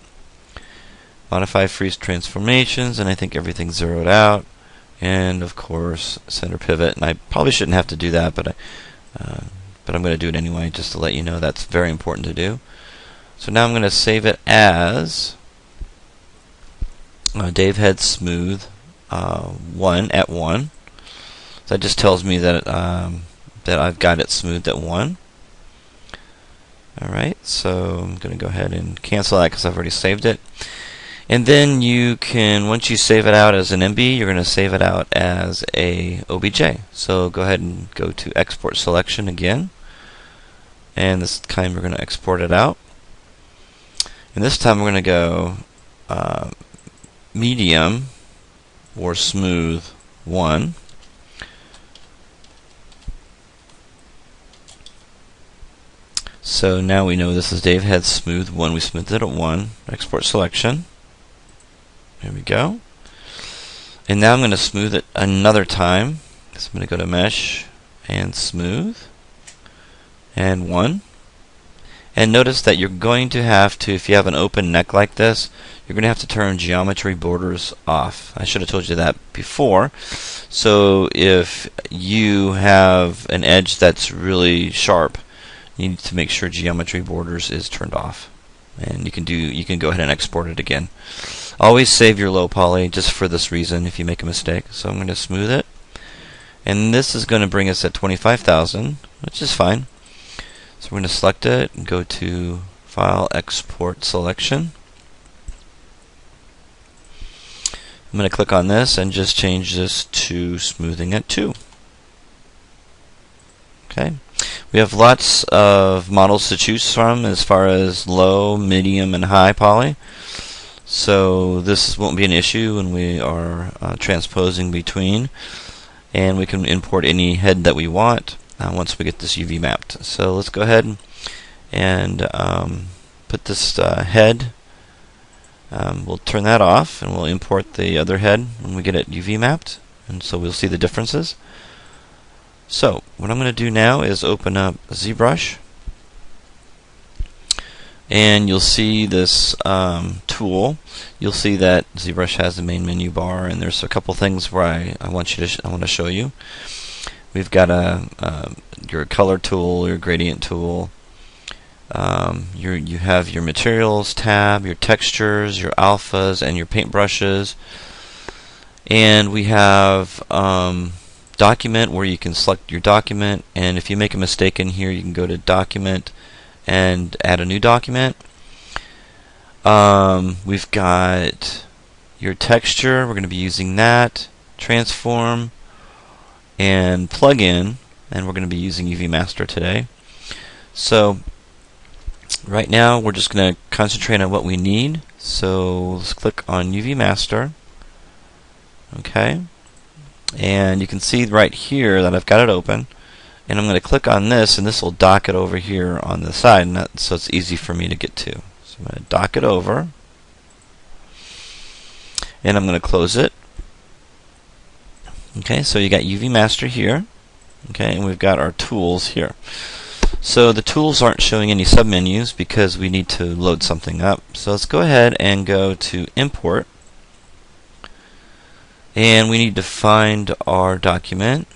Speaker 1: Modify freeze transformations, and I think everything's zeroed out. And of course, center pivot. And I probably shouldn't have to do that, but I'm going to do it anyway, just to let you know that's very important to do. So now I'm going to save it as Dave Head Smooth 1 at 1. So that just tells me that that I've got it smoothed at 1. Alright, so I'm going to go ahead and cancel that because I've already saved it. And then you can, once you save it out as an MB, you're going to save it out as a OBJ. So go ahead and go to Export Selection again. And this time we're going to export it out. And this time we're going to go medium or smooth 1. So now we know this is Dave Head Smooth 1. We smoothed it at 1. Export selection. There we go. And now I'm going to smooth it another time. So I'm going to go to Mesh and Smooth and 1. And notice that you're going to have to, if you have an open neck like this, you're going to have to turn geometry borders off. I should have told you that before. So if you have an edge that's really sharp, you need to make sure geometry borders is turned off. And you can go ahead and export it again. Always save your low poly just for this reason if you make a mistake. So I'm going to smooth it. And this is going to bring us at 25,000, which is fine. So we're going to select it and go to File, Export Selection. I'm going to click on this and just change this to smoothing at 2. Okay. We have lots of models to choose from as far as low, medium, and high poly. So this won't be an issue when we are transposing between. And we can import any head that we want once we get this UV mapped. So let's go ahead and put this head. We'll turn that off and we'll import the other head when we get it UV mapped. And so we'll see the differences. So what I'm going to do now is open up ZBrush. And you'll see this tool. You'll see that ZBrush has the main menu bar, and there's a couple things where I want to show you. We've got your color tool, your gradient tool. You have your materials tab, your textures, your alphas, and your paintbrushes. And we have document, where you can select your document, and if you make a mistake in here, you can go to document and add a new document. We've got your texture. We're going to be using that, transform, and plugin, and we're going to be using UV Master today. So right now we're just going to concentrate on what we need. So let's click on UV Master. Okay, and you can see right here that I've got it open. And I'm going to click on this, and this will dock it over here on the side, and so it's easy for me to get to. So I'm going to dock it over, and I'm going to close it. Okay, so you got UV Master here. Okay, and we've got our tools here. So the tools aren't showing any submenus because we need to load something up. So let's go ahead and go to Import, and we need to find our document.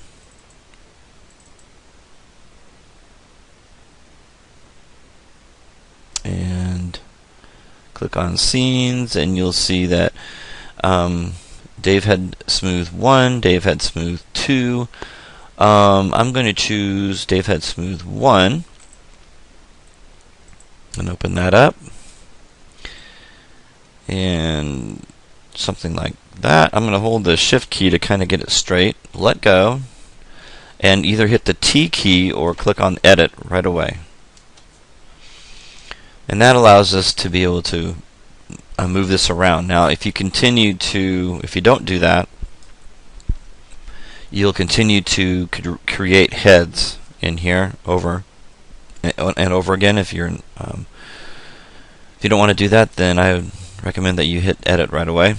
Speaker 1: And click on Scenes, and you'll see that Dave Head Smooth 1, Dave Head Smooth 2. I'm going to choose Dave Head Smooth 1. And open that up. And something like that. I'm going to hold the shift key to kind of get it straight. Let go. And either hit the T key or click on edit right away. And that allows us to be able to move this around. Now if you don't do that, you'll continue to create heads in here over and over again. If you don't want to do that, then I would recommend that you hit edit right away.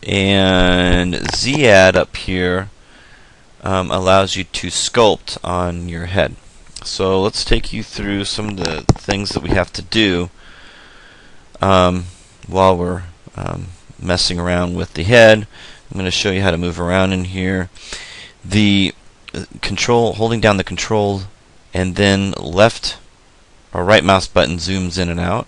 Speaker 1: And Z-add up here allows you to sculpt on your head. So let's take you through some of the things that we have to do while we're messing around with the head. I'm going to show you how to move around in here. The holding down the control and then left or right mouse button zooms in and out.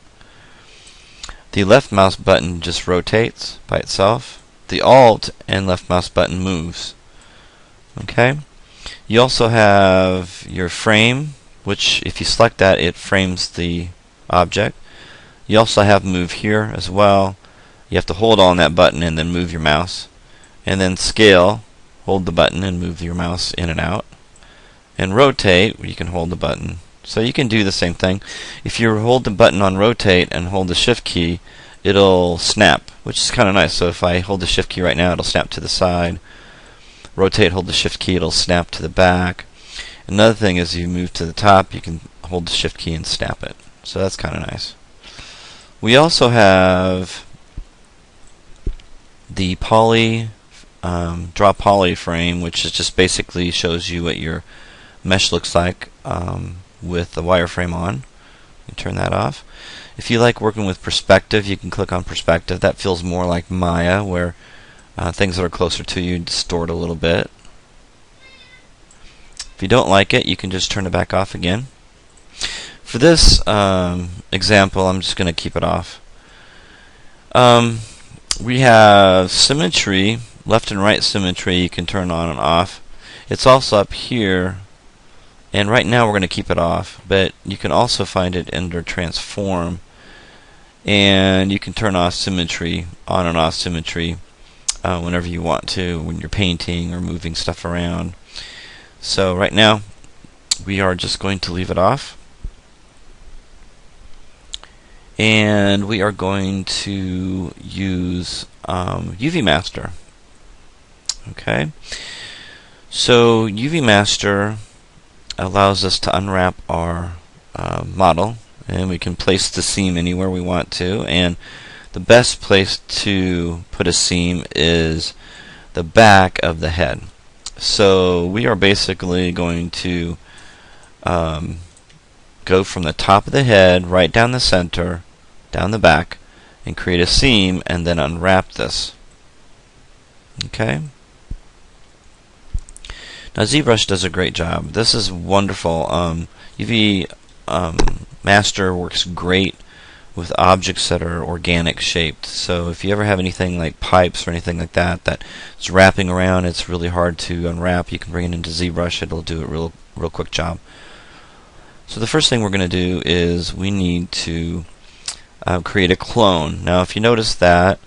Speaker 1: The left mouse button just rotates by itself. The alt and left mouse button moves. Okay. You also have your frame, which if you select that, it frames the object. You also have move here as well. You have to hold on that button and then move your mouse. And then scale, hold the button and move your mouse in and out. And rotate, you can hold the button. So you can do the same thing. If you hold the button on rotate and hold the shift key, it'll snap, which is kind of nice. So if I hold the shift key right now, it'll snap to the side. Rotate, hold the shift key, it'll snap to the back. Another thing is you move to the top, you can hold the shift key and snap it. So that's kind of nice. We also have the draw poly frame, which is just basically shows you what your mesh looks like with the wireframe on. You turn that off. If you like working with perspective, you can click on perspective. That feels more like Maya, where things that are closer to you distort a little bit. If you don't like it, you can just turn it back off again. For this example, I'm just going to keep it off. We have symmetry, left and right symmetry, you can turn on and off. It's also up here, and right now we're going to keep it off, but you can also find it under transform, and you can turn off symmetry, on and off symmetry whenever you want to, when you're painting or moving stuff around. So right now we are just going to leave it off, and we are going to use UV Master. Okay, so UV Master allows us to unwrap our model, and we can place the seam anywhere we want to, and the best place to put a seam is the back of the head. So we are basically going to go from the top of the head right down the center, down the back, and create a seam, and then unwrap this. Okay. Now ZBrush does a great job. This is wonderful. UV Master works great with objects that are organic shaped. So if you ever have anything like pipes or anything like that that's wrapping around, it's really hard to unwrap, you can bring it into ZBrush. It'll do a real quick job. So the first thing we're going to do is we need to create a clone. Now if you notice that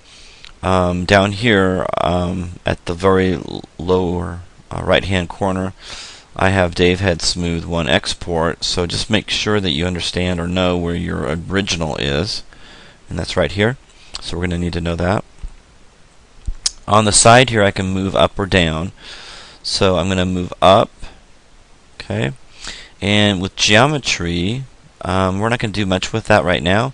Speaker 1: down here at the very lower right hand corner, I have Dave Head Smooth 1 export, so just make sure that you understand or know where your original is, and that's right here. So we're going to need to know that. On the side here I can move up or down, so I'm going to move up. Okay, and with geometry we're not going to do much with that right now,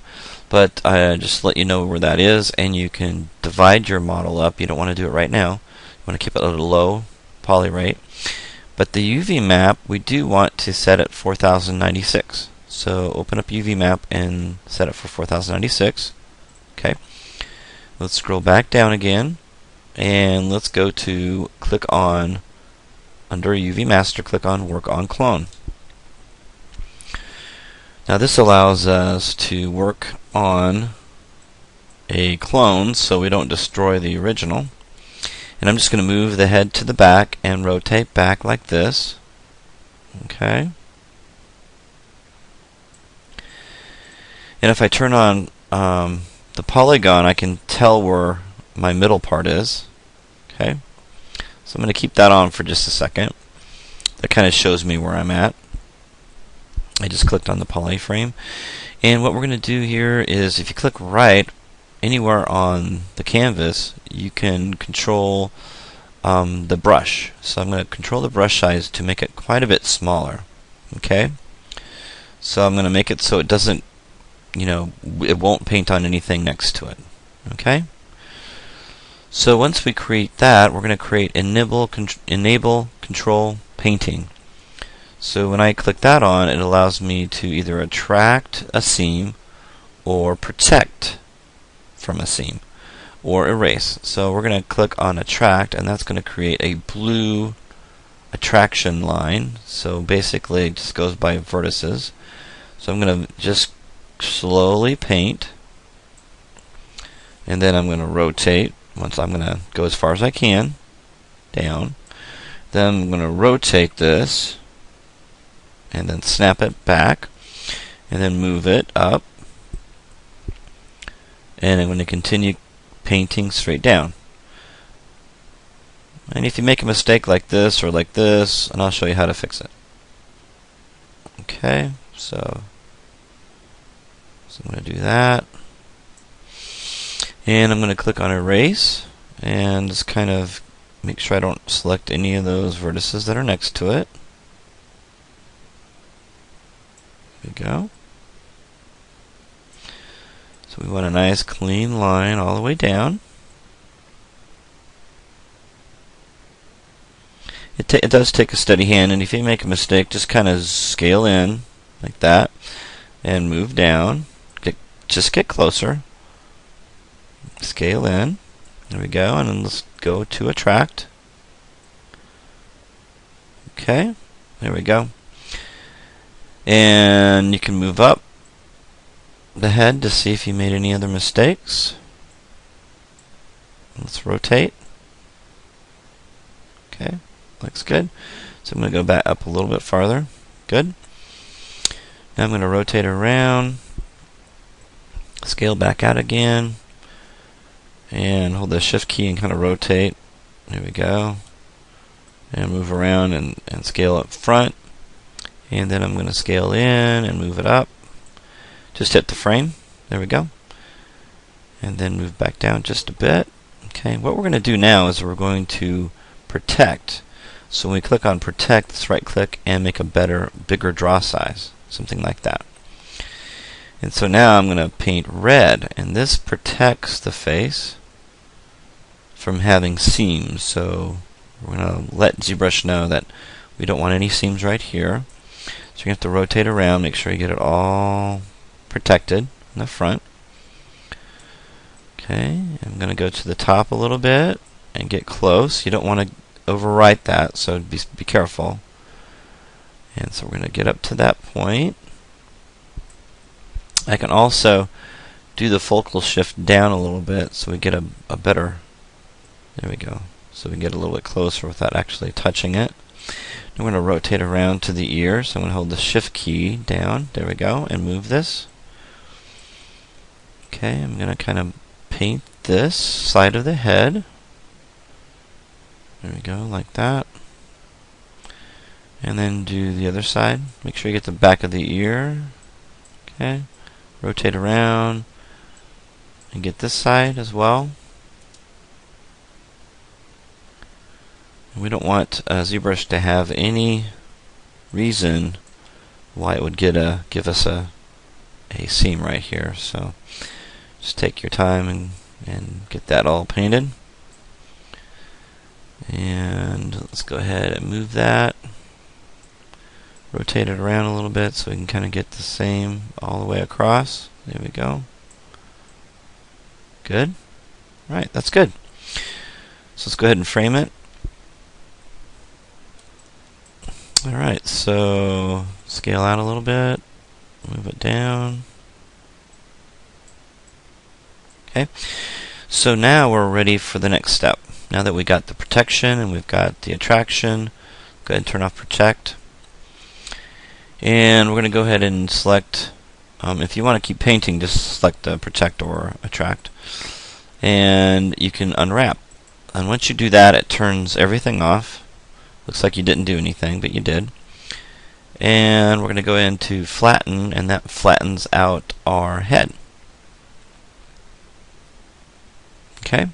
Speaker 1: but just let you know where that is, and you can divide your model up. You don't want to do it right now, you want to keep it at a low poly rate. But the UV map, we do want to set it 4096. So open up UV map and set it for 4096. Okay. Let's scroll back down again, and let's go to click on, under UV Master, click on Work on Clone. Now this allows us to work on a clone so we don't destroy the original. And I'm just going to move the head to the back and rotate back like this. Okay. And if I turn on the polygon, I can tell where my middle part is. Okay, so I'm going to keep that on for just a second. That kind of shows me where I'm at. I just clicked on the polyframe. And what we're going to do here is, if you click right anywhere on the canvas, you can control the brush. So I'm going to control the brush size to make it quite a bit smaller. Okay, so I'm going to make it so it doesn't, it won't paint on anything next to it. Okay, so once we create that, we're going to create enable control painting. So when I click that on, it allows me to either attract a seam or protect from a seam or erase. So we're going to click on attract, and that's going to create a blue attraction line. So basically it just goes by vertices. So I'm going to just slowly paint, and then I'm going to rotate. Once I'm going to go as far as I can down, then I'm going to rotate this and then snap it back and then move it up, and I'm going to continue painting straight down. And if you make a mistake like this or like this, and I'll show you how to fix it. Okay, so I'm going to do that, and I'm going to click on erase and just kind of make sure I don't select any of those vertices that are next to it. There we go. So we want a nice clean line all the way down. It does take a steady hand, and if you make a mistake, just kind of scale in like that and move down. Just get closer. Scale in. There we go, and then let's go to attract. Okay, there we go. And you can move up the head to see if you made any other mistakes. Let's rotate. Okay, looks good. So I'm going to go back up a little bit farther. Good. Now I'm going to rotate around, scale back out again, and hold the shift key and kind of rotate. There we go. And move around and scale up front. And then I'm going to scale in and move it up. Just hit the frame. There we go. And then move back down just a bit. Okay, what we're going to do now is we're going to protect. So when we click on protect, let's right click and make a bigger draw size. Something like that. And so now I'm going to paint red, and this protects the face from having seams. So we're going to let ZBrush know that we don't want any seams right here. So you have to rotate around, make sure you get it all protected in the front. Okay, I'm going to go to the top a little bit and get close. You don't want to overwrite that, so be careful. And so we're going to get up to that point. I can also do the focal shift down a little bit so we get a better, there we go, so we can get a little bit closer without actually touching it. I'm going to rotate around to the ear, so I'm going to hold the shift key down, there we go, and move this. Okay, I'm going to kind of paint this side of the head. There we go, like that. And then do the other side. Make sure you get the back of the ear. Okay, rotate around and get this side as well. We don't want ZBrush to have any reason why it would give us a seam right here. So just take your time and get that all painted. And let's go ahead and move that. Rotate it around a little bit so we can kind of get the same all the way across. There we go. Good. Right, that's good. So let's go ahead and frame it. Alright, so scale out a little bit, move it down. Okay, so now we're ready for the next step. Now that we got the protection and we've got the attraction, go ahead and turn off protect. And we're going to go ahead and select If you want to keep painting, just select the Protect or Attract, and you can unwrap. And once you do that, it turns everything off. Looks like you didn't do anything, but you did. And we're going to go into Flatten, and that flattens out our head. Okay.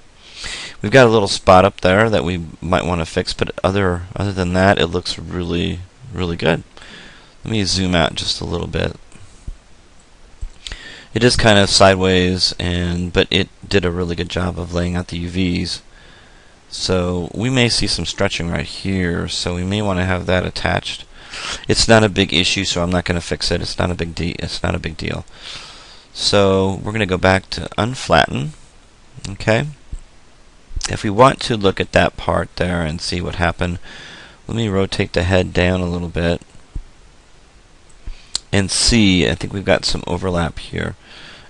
Speaker 1: We've got a little spot up there that we might want to fix, but other than that, it looks really, really good. Let me zoom out just a little bit. It is kind of sideways, but it did a really good job of laying out the UVs. So we may see some stretching right here, so we may want to have that attached. It's not a big issue, so I'm not going to fix it. It's not a big deal. So we're going to go back to Unflatten. Okay. If we want to look at that part there and see what happened, let me rotate the head down a little bit and see. I think we've got some overlap here,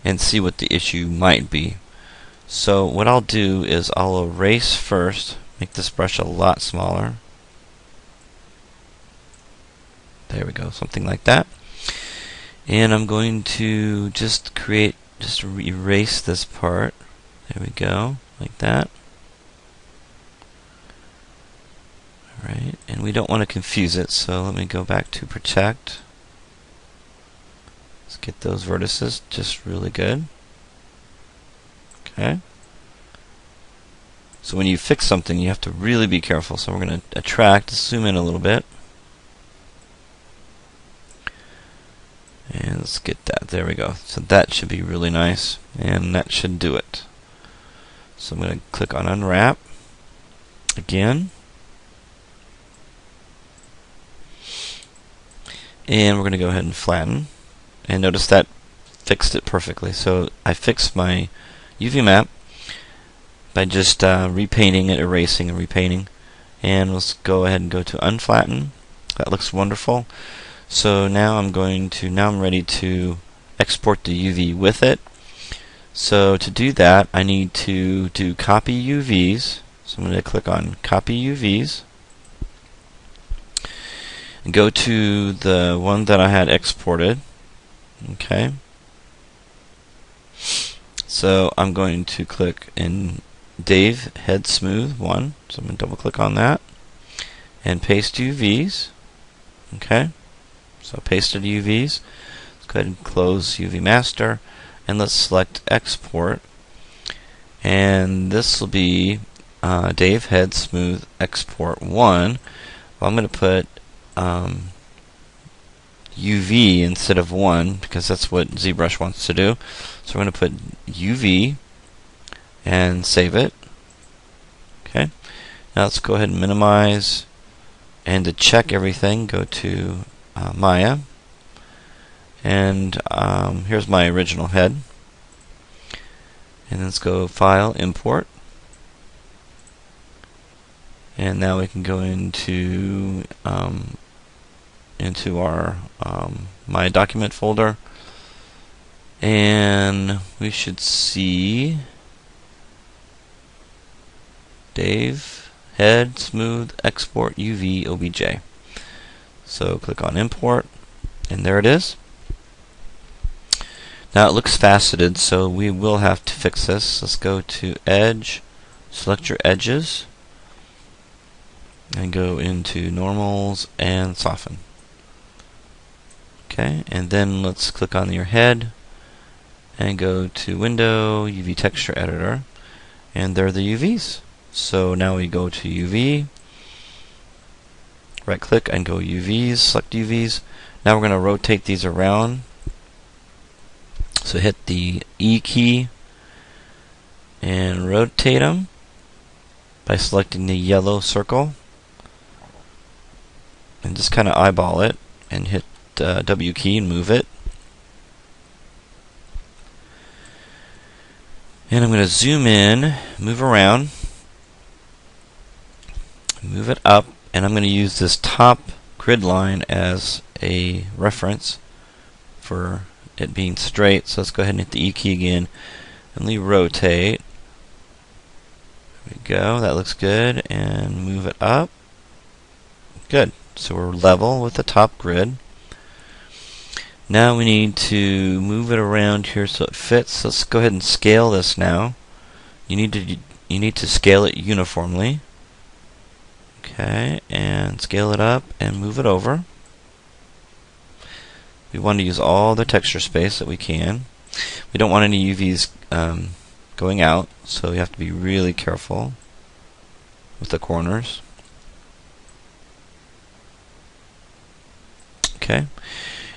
Speaker 1: and see what the issue might be. So what I'll do is I'll erase first, make this brush a lot smaller. There we go, something like that. And I'm going to just erase this part. There we go, like that. Alright, and we don't want to confuse it, so let me go back to Protect. Let's get those vertices just really good. Okay. So when you fix something, you have to really be careful. So we're going to Attract, zoom in a little bit. And let's get that. There we go. So that should be really nice, and that should do it. So I'm going to click on Unwrap again. And we're going to go ahead and flatten. And notice that fixed it perfectly. So I fixed my UV map by just repainting it, erasing and repainting. And let's go ahead and go to Unflatten. That looks wonderful. So now I'm ready to export the UV with it. So to do that, I need to do Copy UVs. So I'm going to click on Copy UVs. And go to the one that I had exported. Okay. So I'm going to click in Dave Head Smooth 1. So I'm going to double click on that and paste UVs. Okay. So pasted UVs. Let's go ahead and close UV Master, and let's select Export. And this will be Dave Head Smooth Export 1. Well, I'm going to put UV instead of 1 because that's what ZBrush wants to do. So we're going to put UV and save it. Okay. Now let's go ahead and minimize, and to check everything, go to Maya, and here's my original head. And let's go File, Import, and now we can go into our My Document folder, and we should see Dave Head Smooth Export UV OBJ. So click on Import, and there it is. Now it looks faceted, so we will have to fix this. Let's go to Edge, select your edges, and go into Normals and Soften. Okay, and then let's click on your head and go to Window, UV Texture Editor, and there are the UVs. So now we go to UV, right click and go UVs, select UVs. Now we're going to rotate these around. So hit the E key and rotate them by selecting the yellow circle, and just kind of eyeball it and hit W key and move it. And I'm going to zoom in, move around, move it up, and I'm going to use this top grid line as a reference for it being straight. So let's go ahead and hit the E key again and rotate. There we go, that looks good, and move it up. Good. So we're level with the top grid. Now we need to move it around here so it fits. Let's go ahead and scale this now. You need to scale it uniformly. Okay, and scale it up and move it over. We want to use all the texture space that we can. We don't want any UVs going out, so you have to be really careful with the corners. Okay,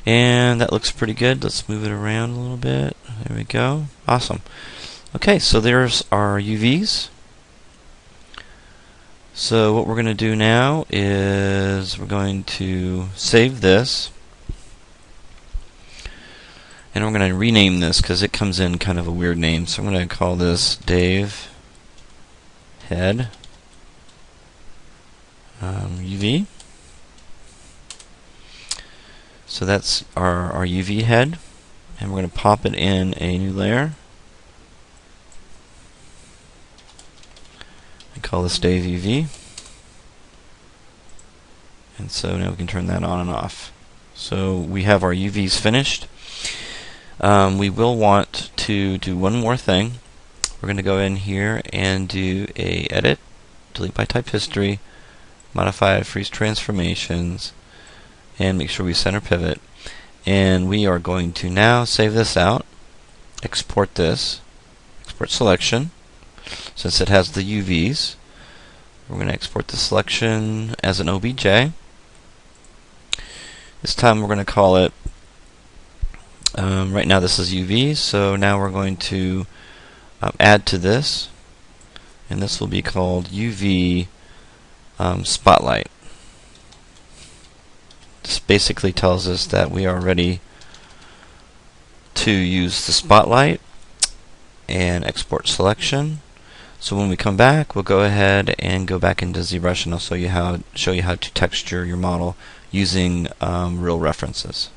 Speaker 1: and that looks pretty good. Let's move it around a little bit. There we go. Awesome. Okay, so there's our UVs. So what we're going to do now is we're going to save this, and we're going to rename this because it comes in kind of a weird name. So I'm going to call this Dave Head UV. So that's our UV head, and we're going to pop it in a new layer. And call this Dave UV. And so now we can turn that on and off. So we have our UVs finished. We will want to do one more thing. We're going to go in here and do a edit, delete by type history, modify freeze transformations, and make sure we center pivot. And we are going to now save this out, export this, export selection. Since it has the UVs, we're going to export the selection as an OBJ. This time we're going to call it, right now this is UV, so now we're going to add to this, and this will be called UV Spotlight. This basically tells us that we are ready to use the spotlight and export selection. So when we come back, we'll go ahead and go back into ZBrush, and I'll show you how to texture your model using real references.